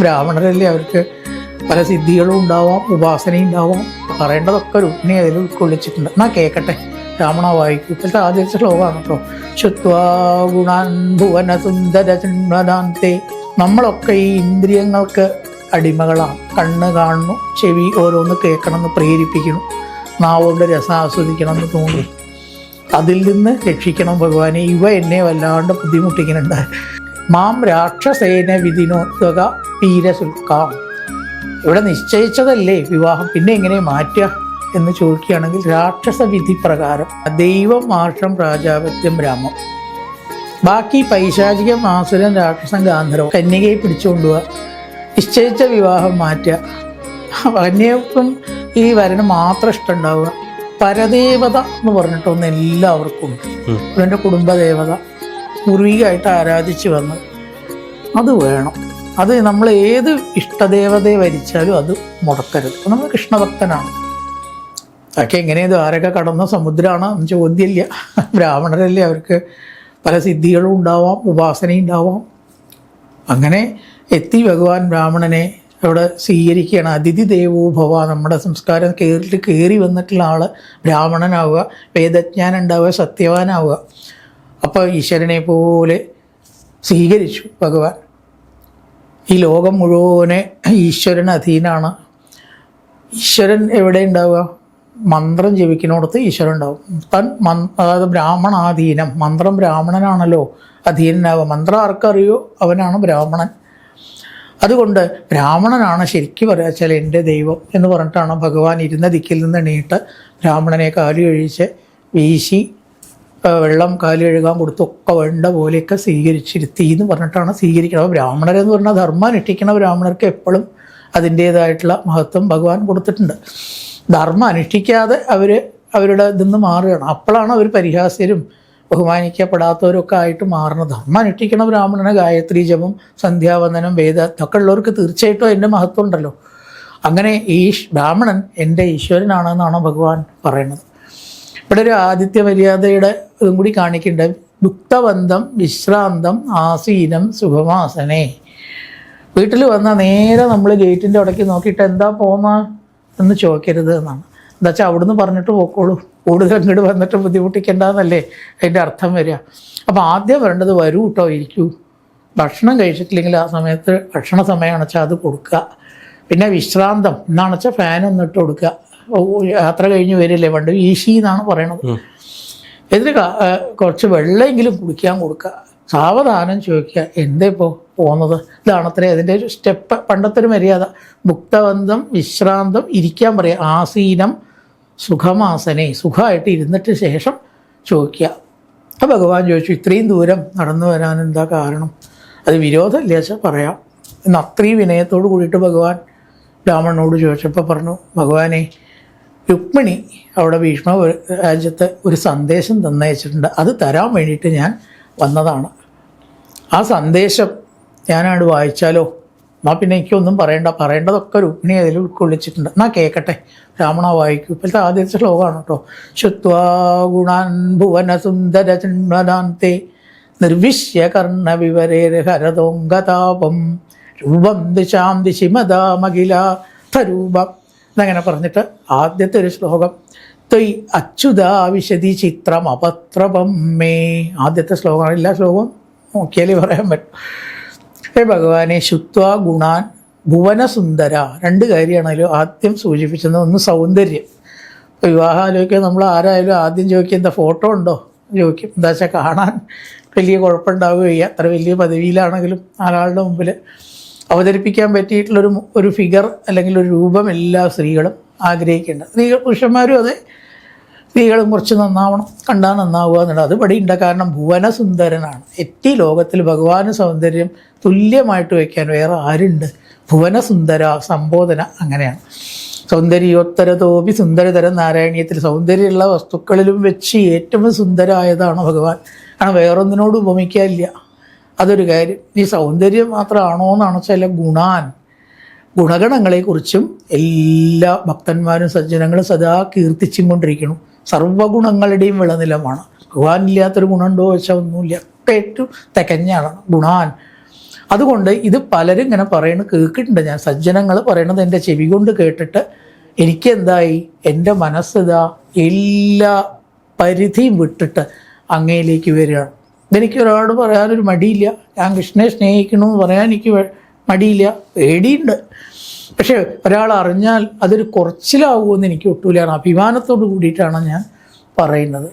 ബ്രാഹ്മണരല്ലേ, അവർക്ക് പല സിദ്ധികളും ഉണ്ടാവാം, ഉപാസനയും ഉണ്ടാവാം. പറയേണ്ടതൊക്കെ രുക്മിണി അതിൽ ഉൾക്കൊള്ളിച്ചിട്ടുണ്ട്. എന്നാ കേൾക്കട്ടെ, ബ്രാഹ്മണ വായിക്കും. ഇപ്പോഴത്തെ ആദ്യത്തെ ശ്ലോകമാണ് കേട്ടോ. ശുത്വാ ഗുണാൻ ഭുവന സുന്ദര ചിന്മദാന്തേ. നമ്മളൊക്കെ ഈ ഇന്ദ്രിയങ്ങൾക്ക് അടിമകളാണ്. കണ്ണ് കാണുന്നു, ചെവി ഓരോന്ന് കേൾക്കണമെന്ന് പ്രേരിപ്പിക്കുന്നു, നാവുകൊണ്ട് രസം ആസ്വദിക്കണമെന്ന് തോന്നുന്നു. അതിൽ നിന്ന് രക്ഷിക്കണം ഭഗവാനെ, ഇവ എന്നെ വല്ലാണ്ട് ബുദ്ധിമുട്ടിക്കുന്നുണ്ട്. മാം രാക്ഷസേന വിധിനോത്വക പീരസുൽക്കാം. ഇവിടെ നിശ്ചയിച്ചതല്ലേ വിവാഹം, പിന്നെ എങ്ങനെ മാറ്റുക എന്ന് ചോദിക്കുകയാണെങ്കിൽ രാക്ഷസ വിധി പ്രകാരം ദൈവം, മാർഷം, പ്രാജാപത്യം, ബ്രാഹ്മം, ബാക്കി പൈശാചികം, ആസുരൻ, രാക്ഷസൻ, ഗാന്ധർവം, കന്യകയെ പിടിച്ചുകൊണ്ടുപോവുക, നിശ്ചയിച്ച വിവാഹം മാറ്റുക. കന്യകൾക്കും ഈ വരന് മാത്രം ഇഷ്ടമുണ്ടാവുക. പരദേവത എന്ന് പറഞ്ഞിട്ടൊന്ന് എല്ലാവർക്കും ഉണ്ട്. ഇവൻ്റെ കുടുംബദേവത പൂർവികമായിട്ട് ആരാധിച്ചു വന്നത് അത് വേണം. അത് നമ്മൾ ഏത് ഇഷ്ടദേവതയെ വരിച്ചാലും അത് മുടക്കരുത്. നമ്മൾ കൃഷ്ണഭക്തനാണ്. അതൊക്കെ എങ്ങനെയാണ് ദ്വാരക കടന്ന സമുദ്രമാണ് എന്ന് ചോദ്യമില്ല. ബ്രാഹ്മണരല്ലേ, അവർക്ക് പല സിദ്ധികളും ഉണ്ടാവാം, ഉപാസനയും ഉണ്ടാവാം. അങ്ങനെ എത്തി ഭഗവാൻ ബ്രാഹ്മണനെ അവിടെ സ്വീകരിക്കുകയാണ്. അതിഥി ദേവോ ഭവ. നമ്മുടെ സംസ്കാരം കയറി വന്നിട്ടുള്ള ആൾ ബ്രാഹ്മണനാവുക, വേദജ്ഞാനം ഉണ്ടാവുക, സത്യവാനാവുക. അപ്പോൾ ഈശ്വരനെ പോലെ സ്വീകരിച്ചു ഭഗവാൻ. ഈ ലോകം മുഴുവനെ ഈശ്വരന് അധീനമാണ്. ഈശ്വരൻ എവിടെ ഉണ്ടാവുക? മന്ത്രം ജപിക്കുന്നിടത്ത് ഈശ്വരൻ ഉണ്ടാവും. അതായത് ബ്രാഹ്മണാധീനം. മന്ത്രം ബ്രാഹ്മണനാണല്ലോ അധീനനാവുക. മന്ത്രം ആർക്കറിയോ അവനാണ് ബ്രാഹ്മണൻ. അതുകൊണ്ട് ബ്രാഹ്മണനാണ് ശരിക്കും പറയാച്ചാൽ എൻ്റെ ദൈവം എന്ന് പറഞ്ഞിട്ടാണ് ഭഗവാൻ ഇരുന്ന ദിക്കിൽ നിന്ന് എണീട്ട് ബ്രാഹ്മണനെ കാല് കഴിച്ച് വീശി വെള്ളം കാല് കഴുകാൻ കൊടുത്തൊക്കെ വേണ്ട പോലെയൊക്കെ സ്വീകരിച്ചിരുത്തി എന്ന് പറഞ്ഞിട്ടാണ് സ്വീകരിക്കുന്നത്. അപ്പോൾ ബ്രാഹ്മണരെന്ന് പറഞ്ഞാൽ ധർമ്മം അനുഷ്ഠിക്കുന്ന ബ്രാഹ്മണർക്ക് എപ്പോഴും അതിൻ്റേതായിട്ടുള്ള മഹത്വം ഭഗവാൻ കൊടുത്തിട്ടുണ്ട്. ധർമ്മം അനുഷ്ഠിക്കാതെ അവരുടെ ഇതിന്ന് മാറുകയാണ്. അപ്പോഴാണ് അവർ പരിഹാസ്യരും ബഹുമാനിക്കപ്പെടാത്തവരൊക്കെ ആയിട്ട് മാറുന്നത്. ധർമ്മം അനുഷ്ഠിക്കണ ബ്രാഹ്മണന് ഗായത്രി ജപം, സന്ധ്യാവന്ദനം, വേദ ഇതൊക്കെ ഉള്ളവർക്ക് തീർച്ചയായിട്ടും അതിൻ്റെ മഹത്വം ഉണ്ടല്ലോ. അങ്ങനെ ഈ ബ്രാഹ്മണൻ എൻ്റെ ഈശ്വരനാണെന്നാണ് ഭഗവാൻ പറയുന്നത്. ഇവിടെ ഒരു ആദിത്യ മര്യാദയുടെ ഇതും കൂടി കാണിക്കേണ്ടത്. യുക്തബന്ധം, വിശ്രാന്തം, ആസീനം, സുഖമാസനേ. വീട്ടിൽ വന്നാൽ നേരെ നമ്മൾ ഗേറ്റിൻ്റെ അവിടേക്ക് നോക്കിയിട്ട് എന്താ പോകുന്ന എന്ന് ചോദിക്കരുത് എന്നാണ്. എന്താ വെച്ചാൽ അവിടുന്ന് പറഞ്ഞിട്ട് പോക്കോളൂ, കൂടുതൽ അങ്ങോട്ട് വന്നിട്ട് ബുദ്ധിമുട്ടിക്കേണ്ടെന്നല്ലേ അതിൻ്റെ അർത്ഥം വരിക. അപ്പോൾ ആദ്യം വരേണ്ടത് വരൂ കേട്ടോ, ഇരിക്കൂ. ഭക്ഷണം കഴിച്ചിട്ടില്ലെങ്കിൽ ആ സമയത്ത് ഭക്ഷണ സമയമാണെന്ന് വെച്ചാൽ അത് കൊടുക്കുക. പിന്നെ വിശ്രാന്തം എന്നാണെന്ന് വെച്ചാൽ ഫാനൊന്നും ഇട്ട് കൊടുക്കുക. യാത്ര കഴിഞ്ഞ് വരില്ലേ, പണ്ട് വീശി എന്നാണ് പറയണത്. ഇതിന് കുറച്ച് വെള്ളമെങ്കിലും കുടിക്കാൻ കൊടുക്കുക. സാവധാനം ചോദിക്കുക, എന്താ ഇപ്പോൾ പോകുന്നത്? ഇതാണത്രേ അതിൻ്റെ ഒരു സ്റ്റെപ്പ്. പണ്ടത്തെ ഒരു മര്യാദ. മുക്തബന്ധം, വിശ്രാന്തം, ഇരിക്കാൻ പറയുക. ആസീനം, സുഖമാസനെ, സുഖമായിട്ട് ഇരുന്നിട്ട് ശേഷം ചോദിക്കുക. അപ്പോൾ ഭഗവാൻ ചോദിച്ചു, ഇത്രയും ദൂരം നടന്നു വരാൻ എന്താ കാരണം? അത് വിരോധമില്ല വെച്ചാൽ പറയാം എന്ന് അത്രയും വിനയത്തോട് കൂടിയിട്ട് ഭഗവാൻ ബ്രാഹ്മണനോട് ചോദിച്ചപ്പോൾ പറഞ്ഞു, ഭഗവാനെ, രുക്മിണി അവിടെ ഭീഷ്മ രാജ്യത്ത് ഒരു സന്ദേശം തന്നയച്ചിട്ടുണ്ട്, അത് തരാൻ വേണ്ടിയിട്ട് ഞാൻ വന്നതാണ്. ആ സന്ദേശം ഞാനവിടെ വായിച്ചാലോ? എന്നാൽ പിന്നെ എനിക്കൊന്നും പറയേണ്ടതൊക്കെ രുക്മിണി അതിൽ ഉൾക്കൊള്ളിച്ചിട്ടുണ്ട്. എന്നാൽ കേൾക്കട്ടെ, ബ്രാഹ്മണ വായിക്കൂ. ഇപ്പോഴത്തെ ആദ്യത്തെ ശ്ലോകമാണ് കേട്ടോ. ശുത്വാ ഗുണാൻ ഭുവന സുന്ദര ചിന്മദാന്തേ നിർവിശ്യ കർണ വിവരേർ ഹരതോംഗതാപം രൂപം ദിശാം ദിശിമതാമഖില രൂപം എന്നങ്ങനെ പറഞ്ഞിട്ട് ആദ്യത്തെ ഒരു ശ്ലോകം. ത്വയ് അച്യുതാ വിശദി ചിത്രം അപത്രപം മേ. ആദ്യത്തെ ശ്ലോകമാണ്. എല്ലാ ശ്ലോകവും നോക്കിയാലേ പറയാൻ പറ്റും. ഭഗവാനെ, ശുത്വാ ഗുണാൻ ഭുവനസുന്ദര. രണ്ട് കാര്യമാണല്ലോ ആദ്യം സൂചിപ്പിച്ചത്. ഒന്ന് സൗന്ദര്യം. വിവാഹാലോചിക്കുക നമ്മൾ ആരായാലും ആദ്യം ചോദിക്കുക, എന്താ ഫോട്ടോ ഉണ്ടോ ചോദിക്കും. എന്താ വെച്ചാൽ കാണാൻ വലിയ കുഴപ്പമുണ്ടാവുകയില്ല. അത്ര വലിയ പദവിയിലാണെങ്കിലും ആളുടെ മുമ്പിൽ അവതരിപ്പിക്കാൻ പറ്റിയിട്ടുള്ളൊരു ഫിഗർ അല്ലെങ്കിൽ ഒരു രൂപം എല്ലാ സ്ത്രീകളും ആഗ്രഹിക്കേണ്ടത്. പുരുഷന്മാരും അതെ, സ്ത്രീകളും കുറച്ച് നന്നാവണം, കണ്ടാൽ നന്നാവുക എന്നുള്ളത്. അത് പടിയുണ്ട്. കാരണം ഭുവനസുന്ദരനാണ്. എത്തി ലോകത്തിൽ ഭഗവാന് സൗന്ദര്യം തുല്യമായിട്ട് വയ്ക്കാൻ വേറെ ആരുണ്ട്? ഭുവനസുന്ദര സംബോധന അങ്ങനെയാണ്. സൗന്ദര്യോത്തരതോപി സുന്ദരതരം നാരായണീയത്തിൽ സൗന്ദര്യമുള്ള വസ്തുക്കളിലും വെച്ച് ഏറ്റവും സുന്ദരമായതാണ് ഭഗവാൻ. കാരണം വേറൊന്നിനോട് ഉപമിക്കാനില്ല. അതൊരു കാര്യം. ഈ സൗന്ദര്യം മാത്രമാണോ എന്നാണ് ചില ഗുണാൻ, ഗുണഗണങ്ങളെക്കുറിച്ചും എല്ലാ ഭക്തന്മാരും സജ്ജനങ്ങളും സദാ കീർത്തിച്ചും കൊണ്ടിരിക്കണം. സർവ്വഗുണങ്ങളുടെയും വിളനിലമാണ്. ഭഗവാനില്ലാത്തൊരു ഗുണമുണ്ടോ വെച്ചാൽ ഒന്നുമില്ല. ഒക്കെ ഏറ്റവും തികഞ്ഞാണ് ഗുണാൻ. അതുകൊണ്ട് ഇത് പലരും ഇങ്ങനെ പറയുന്നത് കേൾക്കിട്ടുണ്ട്. ഞാൻ സജ്ജനങ്ങൾ പറയണത് എൻ്റെ ചെവി കൊണ്ട് കേട്ടിട്ട് എനിക്കെന്തായി, എൻ്റെ മനസ്സിതാ എല്ലാ പരിധിയും വിട്ടിട്ട് അങ്ങയിലേക്ക് വരികയാണ്. ഇതെനിക്ക് ഒരാളോട് പറയാനൊരു മടിയില്ല. ഞാൻ കൃഷ്ണനെ സ്നേഹിക്കണമെന്ന് പറയാൻ എനിക്ക് മടിയില്ല, പേടിയുണ്ട്. പക്ഷെ ഒരാൾ അറിഞ്ഞാൽ അതൊരു കുറച്ചിലാവുമെന്ന് എനിക്ക് ഒട്ടൂലാണ്. അഭിമാനത്തോട് കൂടിയിട്ടാണ് ഞാൻ പറയുന്നത്.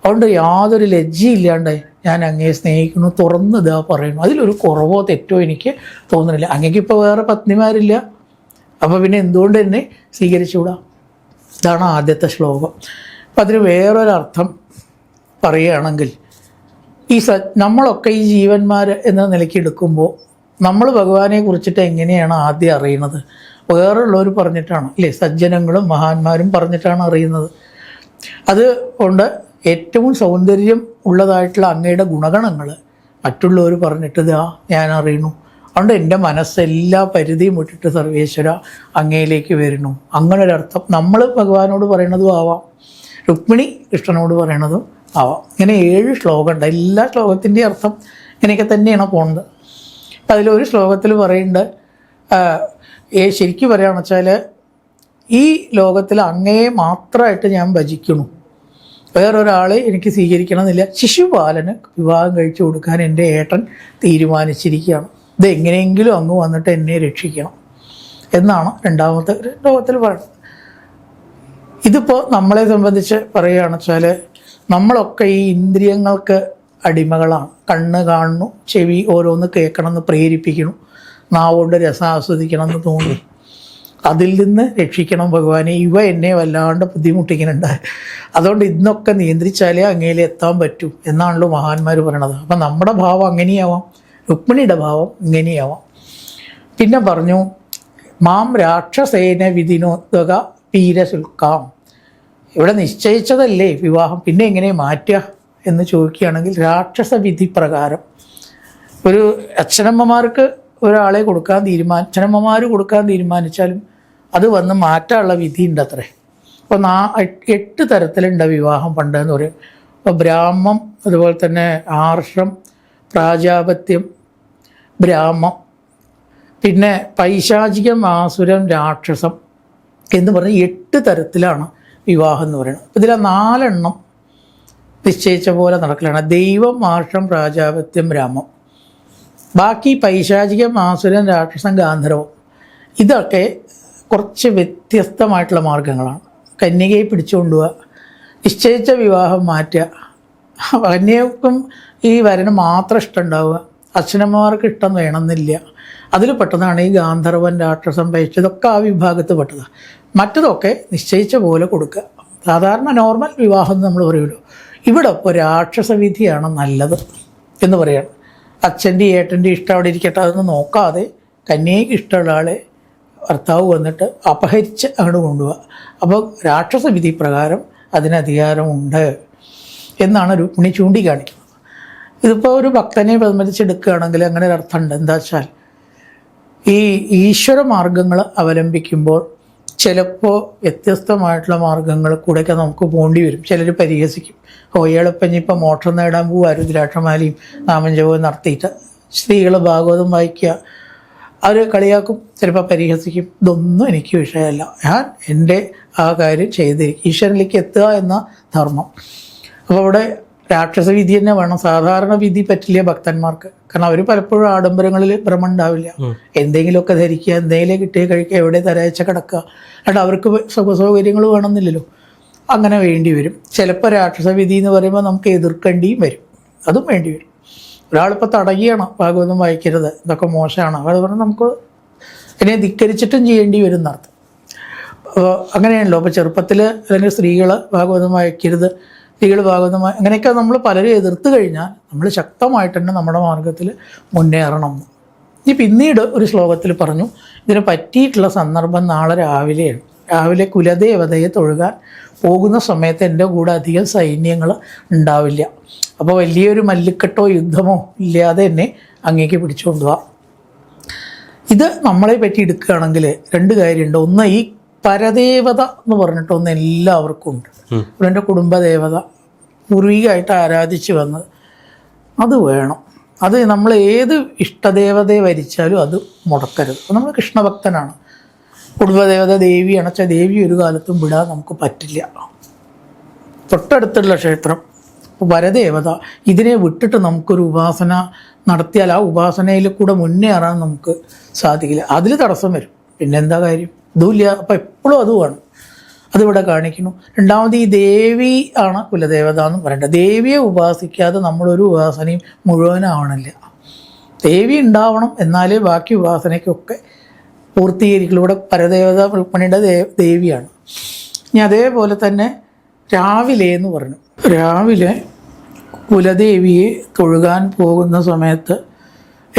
അതുകൊണ്ട് യാതൊരു ലജ്ജയില്ലാണ്ട് ഞാൻ അങ്ങയെ സ്നേഹിക്കുന്നു, തുറന്ന് ഇതാ പറയുന്നു. അതിലൊരു കുറവോ തെറ്റോ എനിക്ക് തോന്നുന്നില്ല. അങ്ങേക്കിപ്പോൾ വേറെ പത്നിമാരില്ല, അപ്പോൾ പിന്നെ എന്തുകൊണ്ട് എന്നെ സ്വീകരിച്ചുകൂടാ? ഇതാണ് ആദ്യത്തെ ശ്ലോകം. അപ്പം അതിന് വേറൊരർത്ഥം പറയുകയാണെങ്കിൽ, നമ്മളൊക്കെ ഈ ജീവന്മാർ എന്ന നിലയ്ക്ക് എടുക്കുമ്പോൾ നമ്മൾ ഭഗവാനെ കുറിച്ചിട്ട് എങ്ങനെയാണ് ആദ്യം അറിയുന്നത്? വേറുള്ളവർ പറഞ്ഞിട്ടാണ് അല്ലേ? സജ്ജനങ്ങളും മഹാന്മാരും പറഞ്ഞിട്ടാണ് അറിയുന്നത്. അതുകൊണ്ട് ഏറ്റവും സൗന്ദര്യം ഉള്ളതായിട്ടുള്ള അങ്ങയുടെ ഗുണഗണങ്ങൾ മറ്റുള്ളവർ പറഞ്ഞിട്ട് ഇതാ ഞാൻ അറിയണു. അതുകൊണ്ട് എൻ്റെ മനസ്സെല്ലാ പരിധിയും വിട്ടിട്ട് സർവേശ്വര അങ്ങയിലേക്ക് വരുന്നു. അങ്ങനൊരർത്ഥം നമ്മൾ ഭഗവാനോട് പറയണതും ആവാം, രുക്മിണി കൃഷ്ണനോട് പറയണതും ആവാം. ഇങ്ങനെ 7 ശ്ലോകമുണ്ട്. എല്ലാ ശ്ലോകത്തിൻ്റെയും അർത്ഥം ഇങ്ങനെയൊക്കെ തന്നെയാണ് പോകുന്നത്. അപ്പം അതിലൊരു ശ്ലോകത്തിൽ പറയുന്നുണ്ട്, ശരിക്കും പറയുകയാണെന്ന് വെച്ചാൽ ഈ ലോകത്തിൽ അങ്ങയെ മാത്രമായിട്ട് ഞാൻ ഭജിക്കുന്നു, വേറൊരാളെ എനിക്ക് സ്വീകരിക്കണമെന്നില്ല. ശിശുപാലന് വിവാഹം കഴിച്ചു കൊടുക്കാൻ എൻ്റെ ഏട്ടൻ തീരുമാനിച്ചിരിക്കുകയാണ്. ഇത് എങ്ങനെയെങ്കിലും അങ്ങ് വന്നിട്ട് എന്നെ രക്ഷിക്കണം എന്നാണ് രണ്ടാമത്തെ ശ്ലോകത്തിൽ പറയുന്നത്. ഇതിപ്പോൾ നമ്മളെ സംബന്ധിച്ച് പറയുകയാണെന്ന് വെച്ചാൽ നമ്മളൊക്കെ ഈ ഇന്ദ്രിയങ്ങൾക്ക് അടിമകളാണ്. കണ്ണ് കാണുന്നു, ചെവി ഓരോന്ന് കേൾക്കണമെന്ന് പ്രേരിപ്പിക്കണം, നാവുകൊണ്ട് രസം ആസ്വദിക്കണമെന്ന് തോന്നി. അതിൽ നിന്ന് രക്ഷിക്കണം ഭഗവാനെ, ഇവ എന്നെ വല്ലാണ്ട് ബുദ്ധിമുട്ടിക്കുന്നുണ്ട്. അതുകൊണ്ട് ഇന്നൊക്കെ നിയന്ത്രിച്ചാലേ അങ്ങയിൽ എത്താൻ പറ്റൂ എന്നാണല്ലോ മഹാന്മാർ പറയണത്. അപ്പം നമ്മുടെ ഭാവം അങ്ങനെയാവാം, രുക്മിണിയുടെ ഭാവം ഇങ്ങനെയാവാം. പിന്നെ പറഞ്ഞു, മാം രാക്ഷസേന വിധിനോദ്വക പീരശുൽക്കാം. ഇവിടെ നിശ്ചയിച്ചതല്ലേ വിവാഹം, പിന്നെ എങ്ങനെ മാറ്റുക എന്ന് ചോദിക്കുകയാണെങ്കിൽ രാക്ഷസ വിധി പ്രകാരം ഒരു അച്ഛനമ്മമാർക്ക് ഒരാളെ അച്ഛനമ്മമാർ കൊടുക്കാൻ തീരുമാനിച്ചാലും അത് വന്ന് മാറ്റാനുള്ള വിധി ഉണ്ട് അത്രേ. അപ്പോൾ 8 തരത്തിലുണ്ട് വിവാഹം പണ്ടെന്ന് പറയും. അപ്പോൾ ബ്രാഹ്മം, അതുപോലെ തന്നെ ആർഷം, പ്രാജാപത്യം, ബ്രാഹ്മം, പിന്നെ പൈശാചികം, ആസുരം, രാക്ഷസം എന്ന് പറഞ്ഞ് 8 തരത്തിലാണ് വിവാഹം എന്ന് പറയുന്നത്. ഇതിൽ 4 എണ്ണം നിശ്ചയിച്ച പോലെ നടക്കലാണ്. ദൈവം, ആർഷം, പ്രാജാപത്യം, ബ്രാഹ്മം. ബാക്കി പൈശാചികം, ആസുരൻ, രാക്ഷസം, ഗാന്ധർവം ഇതൊക്കെ കുറച്ച് വ്യത്യസ്തമായിട്ടുള്ള മാർഗങ്ങളാണ്. കന്യകയെ പിടിച്ചുകൊണ്ടുപോവുക, നിശ്ചയിച്ച വിവാഹം മാറ്റുക, കന്യകൾക്കും ഈ വരന് മാത്രം ഇഷ്ടം ഉണ്ടാവുക, അച്ഛനമ്മമാർക്ക് ഇഷ്ടം വേണമെന്നില്ല. അതിൽ പെട്ടതാണ് ഈ ഗാന്ധർവൻ, രാക്ഷസം, പൈശ, ഇതൊക്കെ ആ വിഭാഗത്തിൽ പെട്ടതാണ്. മറ്റതൊക്കെ നിശ്ചയിച്ച പോലെ കൊടുക്കുക. സാധാരണ നോർമൽ വിവാഹം എന്ന് നമ്മൾ പറയുമല്ലോ, ഇവിടെ ഇപ്പോൾ രാക്ഷസവിധിയാണ് നല്ലത് എന്ന് പറയാണ്. അച്ഛൻ്റെ ഏട്ടൻ്റെ ഇഷ്ടം അവിടെ ഇരിക്കട്ടെ, അതൊന്നും നോക്കാതെ കന്യയ്ക്ക് ഇഷ്ടമുള്ള ആളെ ഭർത്താവ് വന്നിട്ട് അപഹരിച്ച് അങ്ങോട്ട് കൊണ്ടുപോവുക. അപ്പോൾ രാക്ഷസവിധി പ്രകാരം അതിന് അധികാരമുണ്ട് എന്നാണ് രുക്മിണി ചൂണ്ടിക്കാണിക്കുന്നത്. ഇതിപ്പോൾ ഒരു ഭക്തനെ സംബന്ധിച്ചെടുക്കുകയാണെങ്കിൽ അങ്ങനെ ഒരു അർത്ഥമുണ്ട്. എന്താ വെച്ചാൽ ഈ ഈശ്വര മാർഗങ്ങൾ അവലംബിക്കുമ്പോൾ ചിലപ്പോൾ വ്യത്യസ്തമായിട്ടുള്ള മാർഗങ്ങൾ കൂടെയൊക്കെ നമുക്ക് പോകേണ്ടി വരും. ചിലർ പരിഹസിക്കും, ഇയാളിപ്പം മോക്ഷം നേടാൻ പോവുക, രുദ്രാക്ഷമാലയും നാമജപവും നടത്തിയിട്ട്. സ്ത്രീകൾ ഭാഗവതം വായിക്കുക, അവർ കളിയാക്കും, ചിലപ്പോൾ പരിഹസിക്കും. ഇതൊന്നും എനിക്ക് വിഷയമല്ല, ഞാൻ എൻ്റെ ആ കാര്യം ചെയ്തിരിക്കും, ഈശ്വരനിലേക്ക് എത്തുക എന്ന ധർമ്മം. അപ്പോൾ അവിടെ രാക്ഷസവിധി തന്നെ വേണം. സാധാരണ വിധി പറ്റില്ല ഭക്തന്മാർക്ക്. കാരണം അവർ പലപ്പോഴും ആഡംബരങ്ങളിൽ ഭ്രമം ഉണ്ടാവില്ല. എന്തെങ്കിലുമൊക്കെ ധരിക്കുക, എന്തെങ്കിലും കിട്ടിയ കഴിക്കുക, എവിടെ തരാഴ്ച കിടക്കുക. അല്ലാണ്ട് അവർക്ക് സുഖസൗകര്യങ്ങൾ വേണമെന്നില്ലല്ലോ, അങ്ങനെ വേണ്ടി വരും. ചിലപ്പോൾ രാക്ഷസവിധി എന്ന് പറയുമ്പോൾ നമുക്ക് എതിർക്കേണ്ടിയും വരും, അതും വേണ്ടി വരും. ഒരാളിപ്പോൾ തടയുകയാണ്, ഭാഗവതം വായിക്കരുത്, ഇതൊക്കെ മോശമാണ്, അത് പറഞ്ഞാൽ നമുക്ക് അതിനെ ധിക്കരിച്ചിട്ടും ചെയ്യേണ്ടി വരും എന്നർത്ഥം. അങ്ങനെയാണല്ലോ. അപ്പോൾ ചെറുപ്പത്തിൽ അല്ലെങ്കിൽ സ്ത്രീകൾ ഭാഗവതം വായിക്കരുത്, സ്ത്രീകൾ ഭാഗവതം അങ്ങനെയൊക്കെ നമ്മൾ പലരും എതിർത്ത് കഴിഞ്ഞാൽ നമ്മൾ ശക്തമായിട്ട് തന്നെ നമ്മുടെ മാർഗത്തിൽ മുന്നേറണം. ഈ പിന്നീട് ഒരു ശ്ലോകത്തിൽ പറഞ്ഞു, ഇതിന് പറ്റിയിട്ടുള്ള സന്ദർഭം നാളെ രാവിലെയാണ്. രാവിലെ കുലദേവതയെ തൊഴുകാൻ പോകുന്ന സമയത്ത് എൻ്റെ കൂടെ അധികം സൈന്യങ്ങൾ ഉണ്ടാവില്ല. അപ്പോൾ വലിയൊരു മല്ലിക്കെട്ടോ യുദ്ധമോ ഇല്ലാതെ എന്നെ അങ്ങേക്ക് പിടിച്ചുകൊണ്ടുപോവാം. ഇത് നമ്മളെ പറ്റി എടുക്കുകയാണെങ്കിൽ 2 കാര്യമുണ്ട്. ഒന്ന്, ഈ പരദേവത എന്ന് പറഞ്ഞിട്ടൊന്ന് എല്ലാവർക്കും ഉണ്ട്. എൻ്റെ കുടുംബദേവത പൂർവികമായിട്ട് ആരാധിച്ച് വന്നത് അത് വേണം. അത് നമ്മൾ ഏത് ഇഷ്ടദേവതയെ വരിച്ചാലും അത് മുടക്കരുത്. അപ്പോൾ നമ്മൾ കൃഷ്ണഭക്തനാണ്, കുടുംബദേവത ദേവി അണച്ച ദേവി ഒരു കാലത്തും വിടാൻ നമുക്ക് പറ്റില്ല. തൊട്ടടുത്തുള്ള ക്ഷേത്രം വരദേവത, ഇതിനെ വിട്ടിട്ട് നമുക്കൊരു ഉപാസന നടത്തിയാൽ ആ ഉപാസനയിൽ കൂടെ മുന്നേറാൻ നമുക്ക് സാധിക്കില്ല. അതിൽ തടസ്സം വരും. പിന്നെ എന്താ കാര്യം? ഇതുമില്ല. അപ്പം എപ്പോഴും അതുമാണ്, അതിവിടെ കാണിക്കുന്നു. രണ്ടാമത് ഈ ദേവി ആണ് കുലദേവത എന്ന് പറയേണ്ടത്. ദേവിയെ ഉപാസിക്കാതെ നമ്മളൊരു ഉപാസനയും മുഴുവനാവണില്ല. ദേവി ഉണ്ടാവണം, എന്നാലേ ബാക്കി ഉപാസനയ്ക്കൊക്കെ പൂർത്തീകരിക്കുള്ളൂ. ഇവിടെ പരദേവത രുക്മിണിയുടെ ദേവിയാണ്. ഇനി അതേപോലെ തന്നെ രാവിലെ എന്ന് പറഞ്ഞു, രാവിലെ കുലദേവിയെ തൊഴുകാൻ പോകുന്ന സമയത്ത്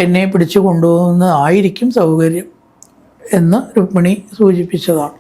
എന്നെ പിടിച്ചു കൊണ്ടുപോകുന്നതായിരിക്കും സൗകര്യം എന്ന് രുക്മിണി സൂചിപ്പിച്ചതാണ്.